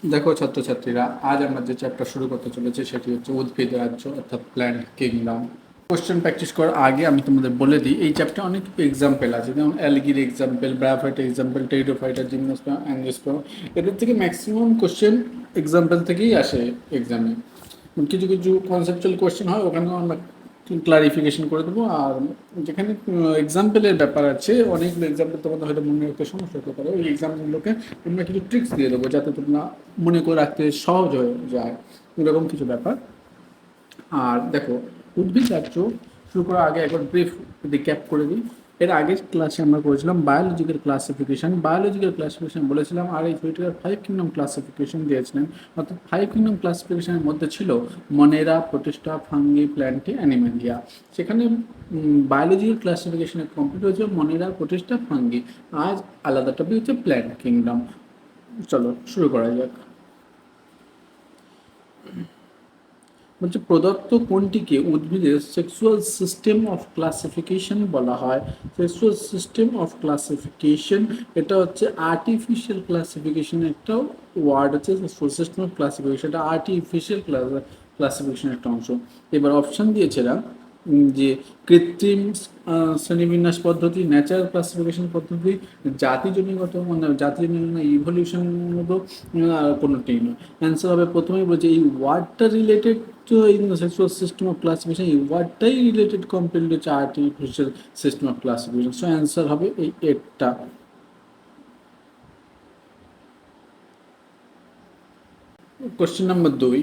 দেখো ছাত্রছাত্রীরা, আজ আমরা যে চ্যাপ্টার শুরু করতে চলেছি সেটি হচ্ছে উদ্ভিদ রাজ্য অর্থাৎ প্ল্যান্ট কিংডম। কোশ্চেন প্র্যাকটিস করার আগে আমি তোমাদের বলে দিই, এই চ্যাপ্টার অনেক এক্সাম্পল আছে, যেমন অ্যালগির example, bryophyte example, pteridophyta, gymnosperm, angiosperm. এদের থেকে ম্যাক্সিমাম কোশ্চেন এক্সাম্পল থেকেই আসে এক্সামে। কিছু কিছু কনসেপচুয়াল কোশ্চেন হয়, ওখানেও আমরা ক্লারিফিকেশন করে দেবো। আর যেখানে এক্সাম্পলের ব্যাপার আছে, অনেকগুলো এক্সাম্পল তোমাদের হয়তো মনে রাখতে সমস্যা হতে পারে, ওই এক্সাম্পলগুলোকে আমরা কিছু ট্রিক্স দিয়ে দেবো যাতে তোমরা মনে করে রাখতে সহজ হয়ে যায়, এরকম কিছু ব্যাপার। আর দেখো, উদ্ভিদ রাজ্য শুরু করার আগে একবার ব্রিফ রিক্যাপ করে দিই। এর আগের ক্লাসে আমরা করেছিলাম বায়োলজিক্যাল ক্লাসিফিকেশন বলেছিলাম, আর এই থিওরিটিক্যাল 5 কিংডম ক্লাসিফিকেশন দিয়েছিলেন। অর্থাৎ 5 কিংডম ক্লাসিফিকেশনের মধ্যে ছিল মনেরা, প্রোটিস্টা, ফাঙ্গি, প্ল্যান্টি, অ্যানিমেলিয়া। সেখানে বায়োলজিক্যাল ক্লাসিফিকেশনে কমপ্লিট হয়েছে মনেরা, প্রোটিস্টা, ফাঙ্গি। আজ আলাদা টপিক হচ্ছে প্ল্যান্ট কিংডম। চলো শুরু করা যাক। বলছে প্রদত্ত কোনটিকে উদ্ভিদের সেক্সুয়াল সিস্টেম অফ ক্লাসিফিকেশন বলা হয়? সেক্সুয়াল সিস্টেম অফ ক্লাসিফিকেশন, এটা হচ্ছে আর্টিফিশিয়াল ক্লাসিফিকেশনের একটা ওয়ার্ড আছে। সেক্সুয়াল সিস্টেম অফ ক্লাসিফিকেশন এটা আর্টিফিশিয়াল ক্লাসিফিকেশনের একটা অংশ। এবার অপশন দিয়েছিলাম যে কৃত্রিম শ্রেণীবিন্যাস পদ্ধতি, ন্যাচারাল ক্লাসিফিকেশন পদ্ধতি, জাতিজনীগত মানে জাতিজনিত ইভলিউশনগত, কোনোটিই নয়। অ্যান্সার হবে প্রথমেই বলছে এই ওয়ার্ডটা related to in sexual system of classification, এই ওয়ার্ডটাই রিলেটেড কমপ্লিটলি হচ্ছে artificial system of classification. So answer হবে এই এরটা। কোশ্চেন নাম্বার 2,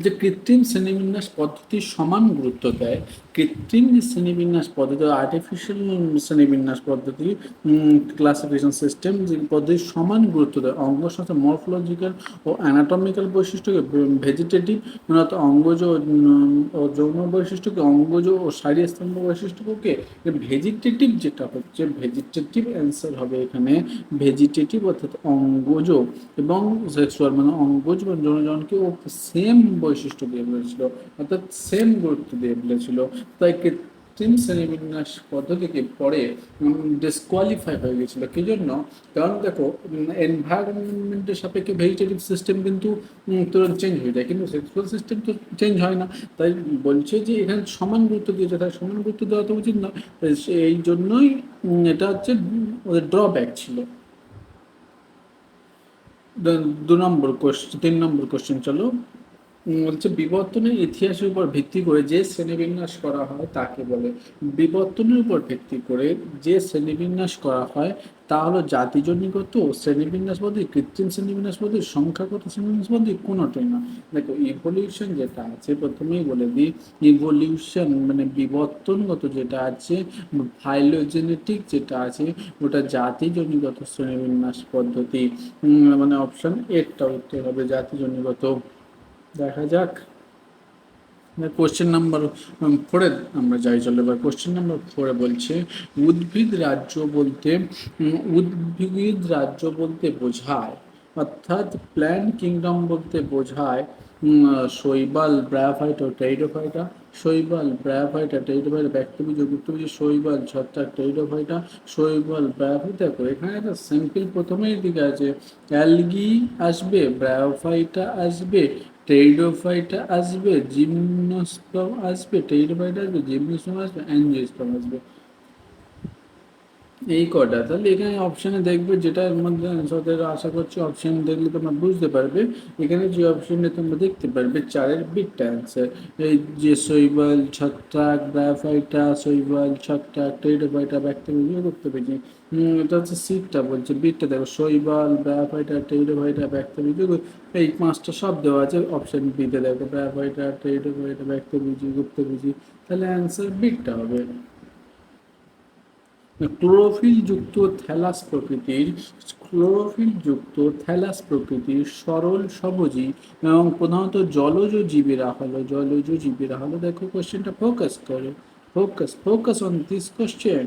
যে কৃত্রিম শ্রেণীবিন্যাস পদ্ধতি সমান গুরুত্ব দেয়। কৃত্রিম যে শ্রেণীবিন্যাস পদ্ধতি, আর্টিফিশিয়াল শ্রেণীবিন্যাস পদ্ধতি, ক্লাসিফিকেশন সিস্টেম যে পদ্ধতি সমান গুরুত্ব দেয় অঙ্গ সাথে মরফোলজিক্যাল ও অ্যানাটমিক্যাল বৈশিষ্ট্যকে, ভেজিটেটিভ অর্থাৎ অঙ্গজ ও যৌন বৈশিষ্ট্যকে, অঙ্গজ ও শারীরস্তম্ভ বৈশিষ্ট্যকে। ভেজিটেটিভ যেটা হচ্ছে, ভেজিটেটিভ অ্যান্সার হবে এখানে ভেজিটেটিভ অর্থাৎ অঙ্গজ এবং সেক্সুয়াল মানে অঙ্গজ বা যৌনজনকে ও সেম বৈশিষ্ট্য দিয়ে বলেছিল, অর্থাৎ সেম গুরুত্ব দিয়ে বলেছিল। তাই কৃত্রিম শ্রেণীবিন্যাস পদ্ধতিকে পরে ডিসকোয়ালিফাই হয়ে গেছিল। কি জন্য? কারণ দেখো, এনভায়রনমেন্টের সাপেক্ষে ভেজিটেটিভ সিস্টেম কিন্তু তুরন্ত চেঞ্জ হয়ে যায়, কিন্তু সেক্সুয়াল সিস্টেম তো চেঞ্জ হয় না। তাই বলছে যে এখানে সমান গুরুত্ব দিয়েছে, তাই সমান গুরুত্ব দেওয়া তো উচিত না। এই জন্যই এটা হচ্ছে ওদের ড্রব্যাক ছিল। 3 নম্বর কোশ্চেন চলো। বলছে বিবর্তনের ইতিহাসের উপর ভিত্তি করে যে শ্রেণীবিন্যাস করা হয় তাকে বলে। বিবর্তনের উপর ভিত্তি করে যে শ্রেণীবিন্যাস করা হয় তা হলো জাতিজনিগত শ্রেণীবিন্যাস পদ্ধতি, কৃত্রিম শ্রেণীবিন্যাস পদ্ধতি, সংখ্যাগত শ্রেণীবিন্যাস পদ্ধতি, কোনোটাই না। দেখো ইভলিউশন যেটা আছে, প্রথমেই বলে দিই, ইভলিউশন মানে বিবর্তনগত যেটা আছে, ফাইলোজেনেটিক যেটা আছে, ওটা জাতিজনিগত শ্রেণীবিন্যাস পদ্ধতি। মানে অপশন এরটা উত্তর হবে জাতিজনিগত। দেখা যাক কোশ্চেন নাম্বার 4 আমরা যাই। চলো এবার কোশ্চেন নাম্বার 4 বলছে উদ্ভিদ রাজ্য বলতে উদ্ভিদ রাজ্য বলতে বোঝায়, অর্থাৎ প্ল্যান্ট কিংডম বলতে বোঝায় শৈবাল, ব্রায়োফাইটা, টেরিডোফাইটা, শৈবাল, ব্রায়োফাইটা, টেরিডোফাইটা, ব্যাক্টেরিয়া, গুপ্তবীজ, শৈবাল, ছত্রাক, টেরিডোফাইটা, শৈবাল, ব্রায়োফাইটা। এখানে একটা সিম্পল প্রথমেই দিকে আছে, অ্যালগি আসবে, ব্রায়োফাইটা আসবে, টেরিডোফাইটা আসবে, জিমনোস্পার্ম আসবে, টেরিডোফাইটা আসবে, জিমনোস্পার্ম আসবে, অ্যাঞ্জিওস্পার্ম আসবে। এই কটা তাহলে এখানে অপশানে দেখবে যেটার মধ্যে আনসার, আশা করছি অপশান দেখলে তোমরা বুঝতে পারবে। এখানে যে অপশানটা তোমরা দেখতে পারবে 4-এর বিটটা অ্যান্সার। এই যে শৈবাল, ছত্রাক, ব্রায়োফাইটা, শৈবাল, ছত্রাক, টেরিডোফাইটা, ব্যাকটেরিয়া করতে পেরেছি। এটা হচ্ছে সিটটা বলছে, বিটটা দেখো শৈবাল, ব্রায়োফাইটা, টেরিডোফাইটা, ব্যাকটেরিয়া, এই 5টা সব দেওয়া আছে। অপশান বিতে দেখো ব্রায়োফাইটা, টেরিডোফাইটা, ব্যাকটেরিয়া, গুপ্তবীজি, তাহলে অ্যান্সার বিটটা হবে। ক্লোরোফিল যুক্ত থ্যালাস প্রকৃতির সরল সবজি এবং প্রধানত জলজ জীবীরা হলো দেখো কোশ্চেনটা ফোকাস করো, focus on this question.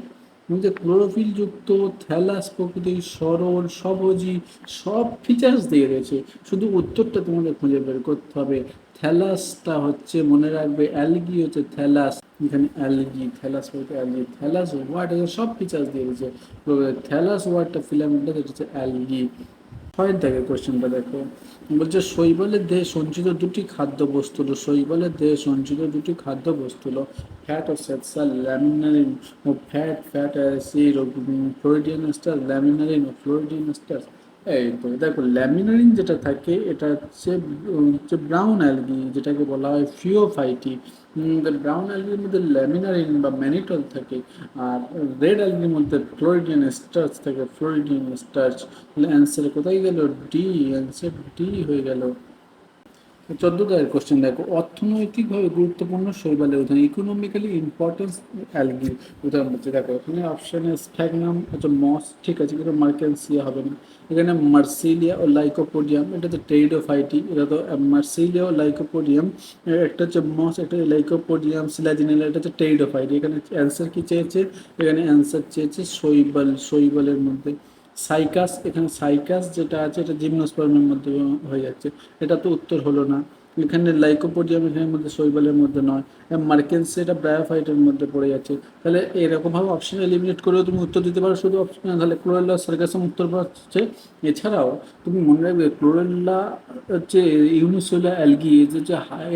Chlorophyll যুক্ত থ্যালাস প্রকৃতির সরল সবজি, সব ফিচার্স দিয়ে রয়েছে, শুধু উত্তরটা তোমাদের খুঁজে বের করতে হবে। থ্যালাসটা হচ্ছে মনে রাখবে, অ্যালগি হচ্ছে থ্যালাস, এখানে অ্যালগি, থ্যালাস বলতে অ্যালগি, থ্যালাস ওয়ার্ড সব ফিচার্স দিয়ে দিয়েছে। থ্যালাস ওয়ার্ডটা ফিলামেন্টটা যেটা হচ্ছে অ্যালগি। ছয়ের দাগে কোশ্চেনটা দেখো, বলছে শৈবালের দেহে সঞ্চিত দুটি খাদ্য বস্তু হলো, শৈবালের দেহে সঞ্চিত দুটি খাদ্য বস্তু হলো ফ্যাট ও স্যাটসাল ল্যামিনারিন ও ফ্যাট অ্যাসিড ও ফ্লোরিডিয়ান স্টার, ল্যামিনারিন ও ফ্লোরিডিয়ান স্টার। এই তো দেখো ল্যামিনারিন যেটা থাকে এটা হচ্ছে ব্রাউন অ্যালগি, যেটাকে বলা হয় ফিওফাইটি। ব্রাউন অ্যালগির মধ্যে ল্যামিনারিন বা ম্যানিটল থাকে, আর রেড অ্যালগির মধ্যে ফ্লোরিডিয়ান স্টার্চ থাকে, ফ্লোরিডিয়ান স্টার্চ। অ্যান্সার কোথায় গেল? ডি, অ্যান্সার ডি হয়ে গেল। 14 কোশ্চেন দেখো, অর্থনৈতিকভাবে গুরুত্বপূর্ণ শৈবালের উদাহরণ, ইকোনমিক্যালি ইম্পর্টেন্স অ্যালগি উদাহরণ বলছে। দেখো এখানে অপশানে স্ফ্যাগনাম হচ্ছে মস, ঠিক আছে, কিন্তু মার্কেন্সিয়া হবে না। এখানে মার্সিলিয়া ও লাইকোপোডিয়াম, এটা তো টেরিডোফাইটি, এটা তো মার্সিলিয়া ও লাইকোপোডিয়াম, একটা হচ্ছে মস, একটা লাইকোপোডিয়াম সিলাজিনেলা, এটা হচ্ছে টেরিডোফাইটি। এখানে অ্যান্সার কি চেয়েছে? এখানে অ্যান্সার চেয়েছে শৈবাল, শৈবালের মধ্যে। সাইকাস, এখানে সাইকাস যেটা আছে এটা জিমনোস্পার্মের মধ্যে হয়ে যাচ্ছে, এটা তো উত্তর হলো না। এখানে লাইকোপোডিয়াম এখানের মধ্যে, শৈবালের মধ্যে নয়। মার্কেন্সি এটা ব্রায়োফাইটের মধ্যে পড়ে যাচ্ছে। তাহলে এরকমভাবে অপশন এলিমিনেট করেও তুমি উত্তর দিতে পারো শুধু অপশন, তাহলে ক্লোরেল্লা সার্গাসাম উত্তর পাচ্ছে। এছাড়াও তুমি মনে রাখবে ক্লোরেল্লা হচ্ছে ইউনিসেলুলার অ্যালগি, যে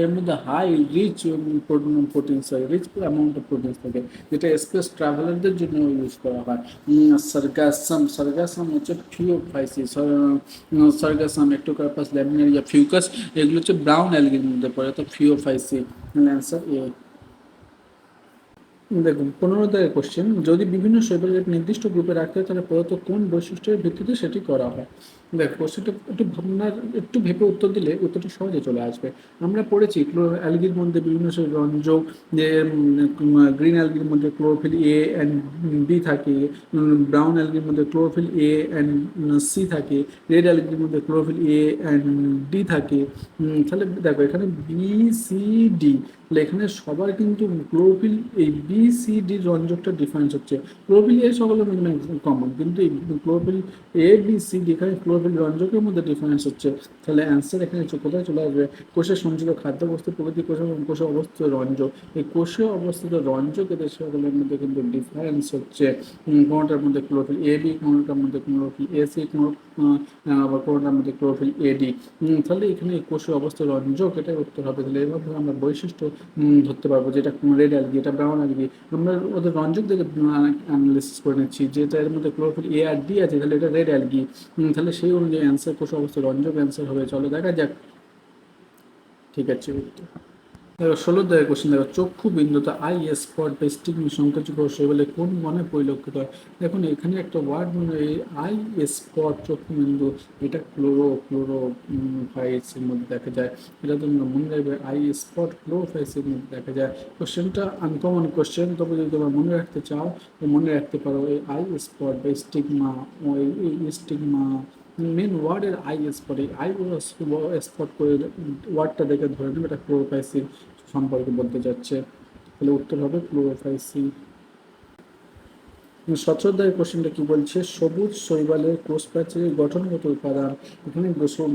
এর মধ্যে হাই রিচ প্রোটিনস থাকে, রিচ অ্যামাউন্ট অফ প্রোটিনস থাকে, যেটা স্পেস ট্রাভেলারদের জন্য ইউজ করা হয়। সার্গাসাম, সার্গাসাম হচ্ছে ফিওফাইসিস, সার্গাসাম, একটোকার্পাস, ল্যামিনারিয়া, ফিউকাস, এগুলো হচ্ছে ব্রাউন অ্যালগির মধ্যে পড়ে, তো ফিওফাইসি। অ্যান্সার এ। দেখুন 15 কোশ্চেন, যদি বিভিন্ন শৈবালের এক নির্দিষ্ট গ্রুপে রাখতে হয় তাহলে প্রদত্ত কোন বৈশিষ্ট্যের ভিত্তিতে সেটি করা হয়? দেখ কোশ্চেনটা একটু ভাবনার, একটু ভেবে উত্তর দিলে উত্তরটা সহজে চলে আসবে। আমরা পড়েছি অ্যালগির মধ্যে বিভিন্ন রঞ্জক, যে গ্রিন অ্যালগির মধ্যে ক্লোরোফিল এ অ্যান্ড বি থাকে, ব্রাউন অ্যালগির মধ্যে ক্লোরোফিল এ অ্যান্ড সি থাকে, রেড অ্যালগির মধ্যে ক্লোরোফিল এ অ্যান্ড ডি থাকে। তাহলে দেখো এখানে বি সি ডি, তাহলে এখানে সবার কিন্তু ক্লোরোফিল এই বি সি ডি রঞ্জকটা ডিফারেন্স হচ্ছে। ক্লোরোফিল এ সকলের মধ্যে কমন, কিন্তু এই chlorophyll A B C D এখানে ক্লোরোফিল রঞ্জকের মধ্যে ডিফারেন্স হচ্ছে। তাহলে অ্যান্সার এখানে কোথায় চলে আসবে? কোষে সঞ্চিত খাদ্যবস্তু প্রকৃতি কোষে অবস্থিত রঞ্জক, এই কোষে অবস্থিত রঞ্জক এদের সকলের মধ্যে কিন্তু ডিফারেন্স হচ্ছে। কোনোটার মধ্যে ক্লোরোফিল এ বি, কোনোটার মধ্যে ক্লোরোফিল এ সি, আবার কোনোটার মধ্যে ক্লোরোফিল এ ডি। তাহলে এখানে কোষে অবস্থিত রঞ্জক, এটাই উত্তর হবে। তাহলে এভাবে আমরা বৈশিষ্ট্য ধরতে পারবো, যেটা রেড অ্যালগি, এটা ব্রাউন অ্যালগি, আমরা ওদের রঞ্জক দেখে অ্যানালিসিস করে নিচ্ছি, যেটা এর মধ্যে ক্লোরোফিল এ আর ডি আছে, তাহলে এটা রেড অ্যালগি। তাহলে সেই অনুযায়ী অ্যান্সার কোষ অবস্থা রঞ্জক অ্যান্সার হবে। চলো দেখা যাক। ঠিক আছে, 16 কোশ্চেন দেখো, চক্ষু বিন্দুতে আই স্পট বা স্টিগমি সংকোচিত শৈবালে কোন বনে পরিলক্ষিত হয়? দেখুন এখানে একটা ওয়ার্ড মনে হয়, আই স্পট, চক্ষু বিন্দু, এটা ক্লোরোফাইসের মধ্যে দেখা যায়। এটা তোমরা মনে রাখবে, আই স্পট ক্লোরোফাইসের মধ্যে দেখা যায়। কোশ্চেনটা আনকমন কোশ্চেন, তবে যদি তোমরা মনে রাখতে চাও তো মনে রাখতে পারো, এই আই স্পট বা স্টিগমা, এই স্টিগমা মেন ওয়ার্ডের আই স্পট, এই আই স্পট করে ওয়ার্ডটা দেখে ধরে নেবে এটা ক্লোরোফাইসিন সম্পর্কে বলতে যাচ্ছে। তাহলে উত্তর হবে ক্লোরোফাইসি। 17 কোশ্চেনটা কি বলছে? সবুজ শৈবালের কোষ প্রাচীরের গঠনগত উপাদান। এখানে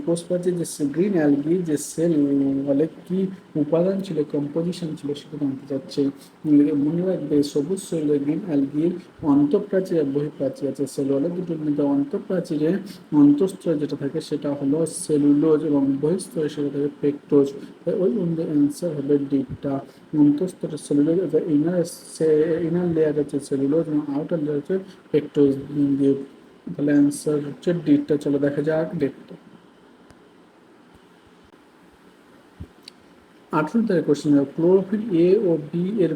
কোষ প্রাচীর যে গ্রিন অ্যালগি যে সেল বলে কি উপাদান ছিল, কম্পোজিশন ছিল, সেটা জানতে চাচ্ছে। মনে রাখবে সবুজ শৈবালের গ্রিন অ্যালগির অন্তঃপ্রাচীর আর বহিঃপ্রাচীর আছে। সেল বলে দুটোর মধ্যে অন্তঃপ্রাচীরে অন্তঃস্তরে যেটা থাকে সেটা হলো সেলুলোজ, এবং বহিঃস্তরে সেটা থাকে পেকটোজ। ওই অনুযায়ী অ্যান্সার হবে ডিটা। অন্তঃস্তরে সেলুলোজ, ইনার লেয়ার হচ্ছে সেলুলোজ এবং আউটার লেয়ার হচ্ছে পেকটোজ দিয়ে। তাহলে অ্যান্সার হচ্ছে ডিটা। চলো দেখা যাক ডেটটা। 18 কোশ্চেন, ক্লোরোফিল এ ও বি এর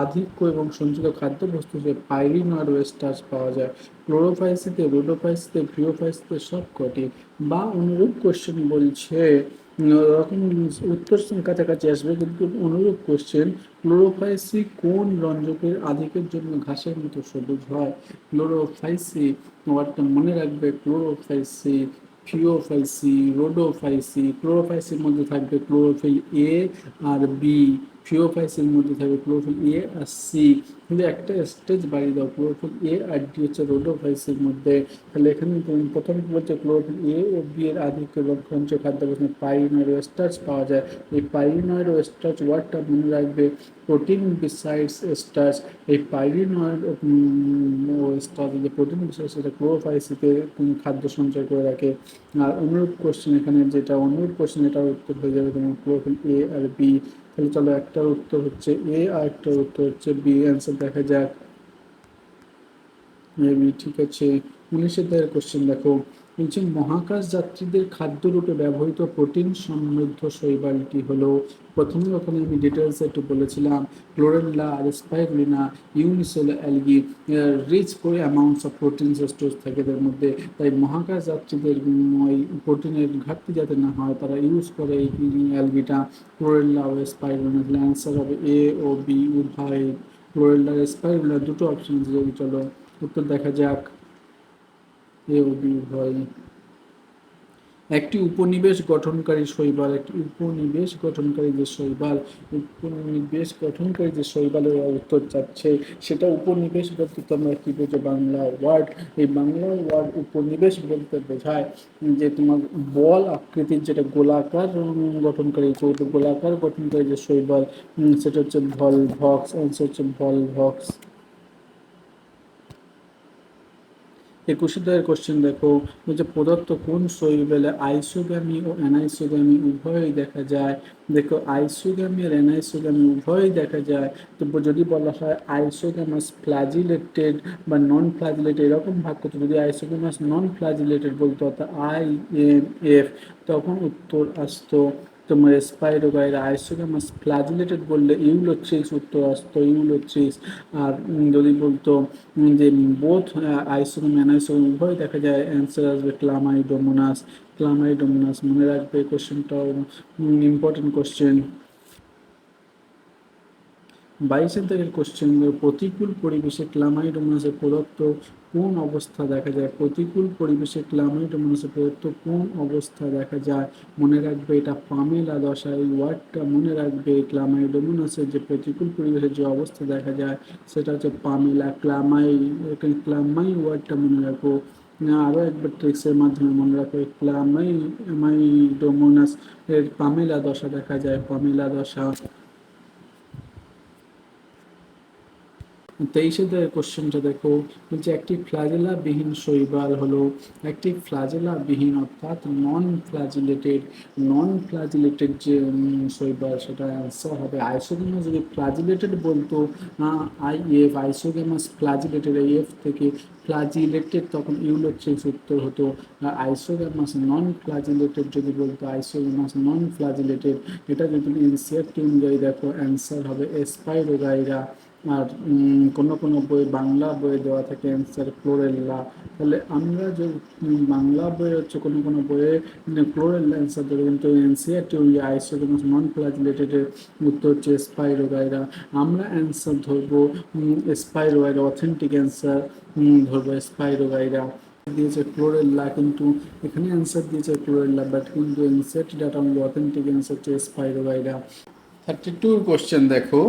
আধিক্য এবং সঞ্চিত খাদ্যবস্তু হিসেবে পাইরিন আর ওয়েস্টার্চ পাওয়া যায়। ক্লোরোফাইসিতে, রোডোফাইসিতে, ফ্রিওফাইসিতে সব কটি, বা অনুরূপ কোশ্চেন বলছে। রকম উত্তর কাছাকাছি আসবে, কিন্তু অনুরূপ কোশ্চেন। ক্লোরোফাইসি কোন রঞ্জকের আধিক্যের জন্য ঘাসের মতো সবুজ হয়? ক্লোরোফাইসি, ওয়ার্ডটা মনে রাখবে, ক্লোরোফাইসি, ফিওফাইসি, রোডোফাইসি। ক্লোরোফাইসির মধ্যে থাকবে ক্লোরোফিল এ আর বি, ফিওফাইসের মধ্যে থাকবে ক্লোরোফিল এ আর সি, কিন্তু একটা স্টেজ বাড়িয়ে দাও, ক্লোরোফিল এ আর ডি হচ্ছে রোডোফাইসের মধ্যে। তাহলে এখানে প্রথম কি বলছে, ক্লোরোফিল এ ও বি এর আধিক্য লক্ষণ খাদ্য পাইরিনয়েড ও স্টার্চ পাওয়া যায়। এই পাইরিনয়েড ও স্টার্চ ওয়ার্ডটা মনে রাখবে, প্রোটিন বিসাইডস স্টার্চ। এই পাইরিনয়েড ও স্টার্চ, যে প্রোটিন বিসাইড সেটা ক্লোরোফাইসিতে খাদ্য সঞ্চয় করে রাখে। আর অনুরূপ কোশ্চেন এখানে যেটা অনুরূপ কোশ্চেন, এটার উত্তর হয়ে যাবে তোমার ক্লোরোফিল এ আর বি। তাহলে চলো একটার উত্তর হচ্ছে এ আর একটার উত্তর হচ্ছে বি। অ্যান্সার দেখা যাক। মেবি ঠিক আছে। 19 কোশ্চেন দেখো, বলছে মহাকাশ যাত্রীদের খাদ্যরূপে ব্যবহৃত প্রোটিন সমৃদ্ধ শৈবালটি হলো, প্রথমে ওখানে আমি ডিটেলস একটু বলেছিলাম, ক্লোরেল্লা আর স্পাইরুলিনা ইউনিসেলুলার অ্যালগি, রিচ করে অ্যামাউন্টস অফ প্রোটিন স্টোর থাকে এদের মধ্যে। তাই মহাকাশ যাত্রীদের ওই প্রোটিনের ঘাটতি যাতে না হয়, তারা ইউজ করে এই অ্যালগিটা, ক্লোরেল্লা ও স্পাইরুলিনা। তাহলে অ্যান্সার হবে এ ও বি উভয়, ক্লোরেল্লা স্পাইরুলিনা দুটো অপশন যদি চলো উত্তর দেখা যাক। এ ও বি উভয়। একটি উপনিবেশ গঠনকারী শৈবাল, একটি উপনিবেশ গঠনকারী যে শৈবাল, উপনিবেশ গঠনকারী যে শৈবালের উত্তর চাচ্ছে, সেটা উপনিবেশ বলতে তোমরা কি বোঝো, বাংলা ওয়ার্ড। এই বাংলা ওয়ার্ড উপনিবেশ বলতে বোঝায় যে তোমার বল আকৃতির যেটা গোলাকার গঠনকারী, যেহেতু গোলাকার গঠনকারী যে শৈবাল, সেটা হচ্ছে ভলভক্স। অ্যান্সার হচ্ছে ভলভক্স। 21 কোশ্চেন দেখো, যে প্রদত্ত কোন শৈবালে আইসোগ্যামি ও অ্যানাইসোগ্যামি উভয়ই দেখা যায়। দেখো আইসোগ্যামি আর অ্যানাইসোগ্যামি উভয়ই দেখা যায়। তো যদি বলা হয় আইসোগ্যামাস ফ্ল্যাজিলেটেড বা নন ফ্ল্যাজিলেটেড, এরকম ভাগ করতো। যদি আইসোগ্যামাস নন ফ্ল্যাজিলেটেড বলতো, অর্থাৎ INF, তখন উত্তর আসতো তোমার স্পাইরোগাইরা। আইসোগ্যামাস ফ্ল্যাজিলেটেড বললে ইউলোথ্রিক্স উত্তর আসতো, ইউলোথ্রিক্স। আর যদি বলতো যে বোথ আইসোগ্যাম অ্যানাইসোগ্যাম উভয় দেখা যায়, অ্যান্সার আসবে ক্লামাইডোমোনাস। ক্লামাইডোমোনাস মনে রাখবে, কোশ্চেনটাও ইম্পর্টেন্ট কোশ্চেন। 22 কোশ্চেন, প্রতিকূল পরিবেশে ক্লামাইডোমোনাসের প্রদত্ত কোন অবস্থা দেখা যায়। প্রতিকূল পরিবেশে ক্লামাইডোমোনাসের প্রদত্ত কোন অবস্থা দেখা যায়, মনে রাখবে এটা পামেলা দশা। এই ওয়ার্ডটা মনে রাখবে, ক্লামাইডোমোনাসের যে প্রতিকূল পরিবেশের যে অবস্থা দেখা যায় সেটা হচ্ছে পামেলা ক্লামাই। এখানে ক্লামাই ওয়ার্ডটা মনে রাখো। আরও একবার ট্রিক্সের মাধ্যমে মনে রাখো, ক্লামাইডোমোনাস এর পামেলা দশা দেখা যায়, পামেলা দশা। 23 কোশ্চেনটা দেখো, বলছে একটি ফ্ল্যাজেলা বিহীন শৈবাল হলো, একটি ফ্ল্যাজেলা বিহীন অর্থাৎ নন ফ্ল্যাজিলেটেড যে শৈবাল, সেটা অ্যান্সার হবে আইসোগেমাস। যদি ফ্ল্যাজিলেটেড বলতো IF, আইসোগেমাস ফ্ল্যাজিলেটেড, এফ থেকে ফ্ল্যাজিলেটেড, তখন ইউলোথ্রিক্স উত্তর হতো। আর আইসোগেমাস নন ফ্ল্যাজিলেটেড যদি বলতো, আইসোগেমাস নন ফ্ল্যাজিলেটেড, এটা যদি ইনসেক্ট অনুযায়ী দেখো অ্যান্সার হবে স্পাইরোগাইরা। আর কোনো কোনো বই, বাংলা বইয়ে দেওয়া থাকে অ্যান্সার ক্লোরেল্লা। তাহলে আমরা যে বাংলা বইয়ে হচ্ছে কোনো কোনো বইয়ে ক্লোরেল্লা অ্যান্সার দেবে, কিন্তু এনসিআরটি ওই আইসোগেমাস নন ফ্ল্যাজিলেটেডের উত্তর হচ্ছে স্পাইরোগাইরা। আমরা অ্যান্সার ধরবো স্পাইরোগাইরা, অথেন্টিক অ্যান্সার ধরবো স্পাইরোগাইরা। দিয়েছে ক্লোরেল্লা, কিন্তু এখানে অ্যান্সার দিয়েছে ক্লোরেল্লা, বাট কিন্তু এনসিআরটি ডাটা অনুযায়ী অথেন্টিক অ্যান্সার হচ্ছে স্পাইরোগাইরা। 32 কোশ্চেন দেখো,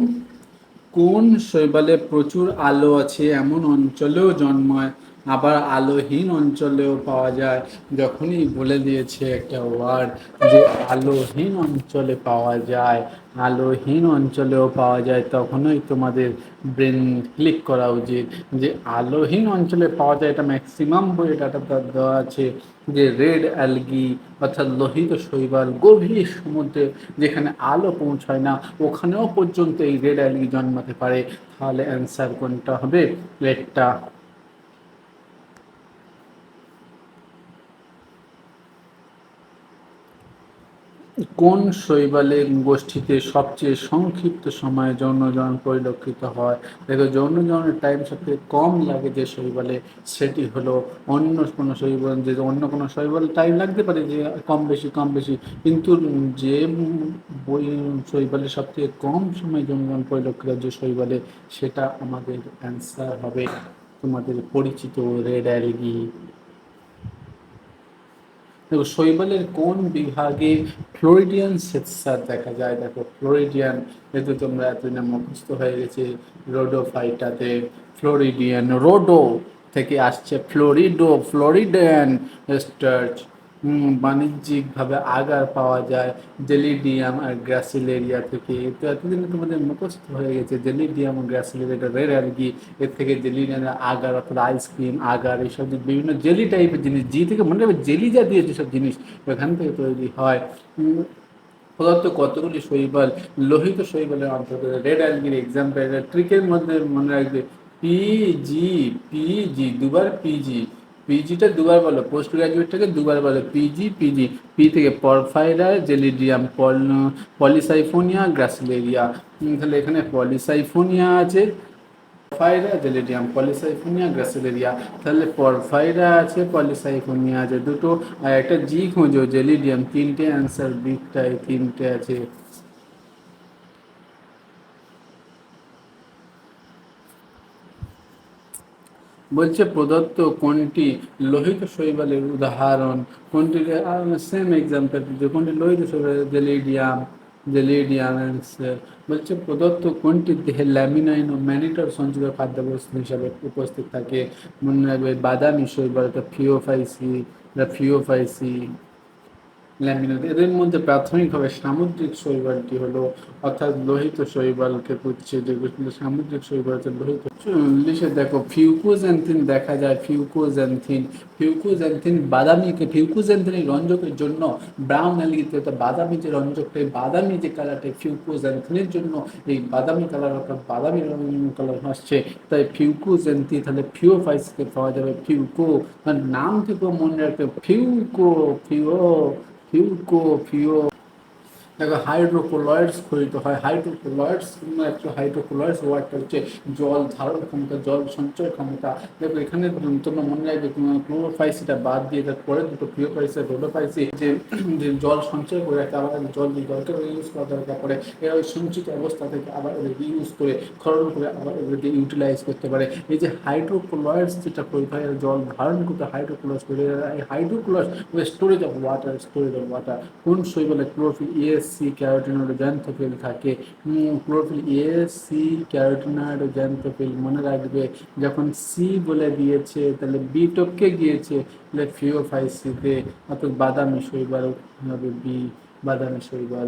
কোন শৈবালে প্রচুর আলো আছে এমন অঞ্চলেও জন্মায়, আবার আলোহীন অঞ্চলেও পাওয়া যায়। যখনই বলে দিয়েছে একটা ওয়ার্ড যে আলোহীন অঞ্চলে পাওয়া যায়, আলোহীন অঞ্চলেও পাওয়া যায়, তখনই তোমাদের ব্রেন ক্লিক করা উচিত যে আলোহীন অঞ্চলে পাওয়া যায়। এটা ম্যাক্সিমাম বইয়ে ডাটা দেওয়া আছে যে রেড অ্যালগি অর্থাৎ লোহিত শৈবাল, গভীর সমুদ্রে যেখানে আলো পৌঁছায় না, ওখানেও পর্যন্ত এই রেড অ্যালগি জন্মাতে পারে। তাহলে অ্যান্সার কোনটা হবে, রেডটা। কোন শৈবালের গোষ্ঠীতে সবচেয়ে সংক্ষিপ্ত সময়ে যৌনজন পরিলক্ষিত হয়। দেখো যৌনজনের টাইম সবথেকে কম লাগে যে শৈবালে, সেটি হলো অন্য কোনো শৈবাল। যে অন্য কোনো শৈবাল টাইম লাগতে পারে যে কম বেশি, কিন্তু যে বই শৈবালে সবথেকে কম সময় যৌনজন পরিলক্ষিত যে শৈবালে, সেটা আমাদের অ্যান্সার হবে তোমাদের পরিচিত রেড অ্যালগি। দেখো শৈবালের কোন বিভাগে ফ্লোরিডিয়ান সেকশন দেখা যায়? দেখো ফ্লোরিডিয়ান, যেহেতু তোমরা এতদিনে মুখস্থ হয়ে গেছে রোডোফাইটাতে, ফ্লোরিডিয়ান, রোডো থেকে আসছে ফ্লোরিডো, ফ্লোরিডিয়ান স্টার্চ। বাণিজ্যিকভাবে আগার পাওয়া যায় জেলিডিয়াম আর গ্রাসিলেরিয়া থেকে। তো এতদিনে তোমাদের মুখস্থ হয়ে গেছে জেলিডিয়াম ও গ্রাসিলেরিয়া রেড অ্যালগি, এর থেকে জেলিডিয়ামের আগার অর্থাৎ আইসক্রিম আগার এইসব বিভিন্ন জেলি টাইপের জিনিস, জি থেকে মনে রাখবে জেলি জাতীয় যেসব জিনিস ওখান থেকে তৈরি হয়। পদার্থ কতগুলি শৈবাল লোহিত শৈবালের অন্তর্গত? রেড অ্যালগির এক্সাম্পল ট্রিকের মধ্যে মনে রাখবে পিজি, পিজি দুবার পিজি, পিজিটা দুবার বলো, পোস্ট গ্রাজুয়েটটাকে দুবার বলো পিজি পিজি। পি থেকে পরফাইরা জেলিডিয়াম, পলিসাইফোনিয়া গ্রাসিলেরিয়া। তাহলে এখানে পলিসাইফোনিয়া আছে, পরফাইরা জেলিডিয়াম, পলিসাইফোনিয়া গ্রাসিলেরিয়া। তাহলে পরফাইরা আছে, পলিসাইফোনিয়া আছে দুটো, আর একটা জি খোঁজো জেলিডিয়াম। তিনটে অ্যান্সার বিটটাই তিনটে আছে। বলছে প্রদত্ত কোনটি লোহিত শৈবালের উদাহরণ? কোনটি? সেম এক্সাম্পল, যে কোনটি লোহিত শৈবাল? জেলিডিয়াম, জেলিডিয়াম অ্যান্সার। বলছে প্রদত্ত কোনটি দেহে ল্যামিনাইন ও ম্যানিটর সঞ্চিত খাদ্যবস্তু হিসাবে উপস্থিত থাকে? মনে রাখবে বাদামি শৈবাল, ফিওফাইসি, ফিওফাইসি ল্যামিনার। এদের মধ্যে প্রাথমিকভাবে সামুদ্রিক শৈবালটি হলো, অর্থাৎ লোহিত শৈবালকে বুঝছে, যেগুলো সামুদ্রিক শৈবাল হচ্ছে লোহিত। লিখে দেখো ফিউকোজ্যান্থিন দেখা যায়, ফিউকোজ্যান্থিন, ফিউকোজ্যান্থিন বাদামিকে, ফিউকোজ্যান্থিন এই রঞ্জকের জন্য ব্রাউন অ্যালগিতে, অর্থাৎ বাদামি যে রঞ্জকটা, বাদামি যে কালারটা ফিউকোজ্যান্থিনের জন্য এই বাদামি কালার, অর্থাৎ বাদামি কালার আসছে, তাই ফিউকোজ্যান্থি। তাহলে ফিওফাইসকে পাওয়া যাবে ফিউকো, মানে নাম থেকেও মনে রাখবে ফিউকো, ফিউকো, ফিও। দেখো হাইড্রোকোলয়েডস ক্ষরিত হয়, হাইড্রোকোলয়েডস একটা হাইড্রোকোলয়েডস ওয়ার্ডটা হচ্ছে জল ধারণ ক্ষমতা, জল সঞ্চয় ক্ষমতা। দেখো এখানে তোমরা মনে রাখবে ক্লোরোফাইসিটা বাদ দিয়ে তারপরে দুটো প্রিওফাইসি রোডোফাইসি, যে যে জল সঞ্চয় করে রাখতে, আবার জল দিয়ে জলকে ইউজ করা দরকার পড়ে, এরা ওই সঞ্চিত অবস্থা থেকে আবার ওদেরকে ইউজ করে খরণ করে আবার ওদেরকে ইউটিলাইজ করতে পারে। এই যে হাইড্রোকোলয়েডস যেটা ক্ষরিত হয়, জল ধারণ করতে হাইড্রোকোলয়েডস করে, এই hydrocolloids storage of water, storage of water. কোন শৈবালে ক্লোরোফিল এএসসি ক্যারোটিনয়েড ও জ্যান্থোফিল থাকে? ক্লোরোফিল এএসসি ক্যারোটিনয়েড ও জ্যান্থোফিল। মনে রাখবে যখন সি বলে দিয়েছে তাহলে বি টপকে গিয়েছে, তাহলে ফিওফাইসিতে, অর্থাৎ বাদামি শৈবাল হবে বি, বাদামি শৈবাল।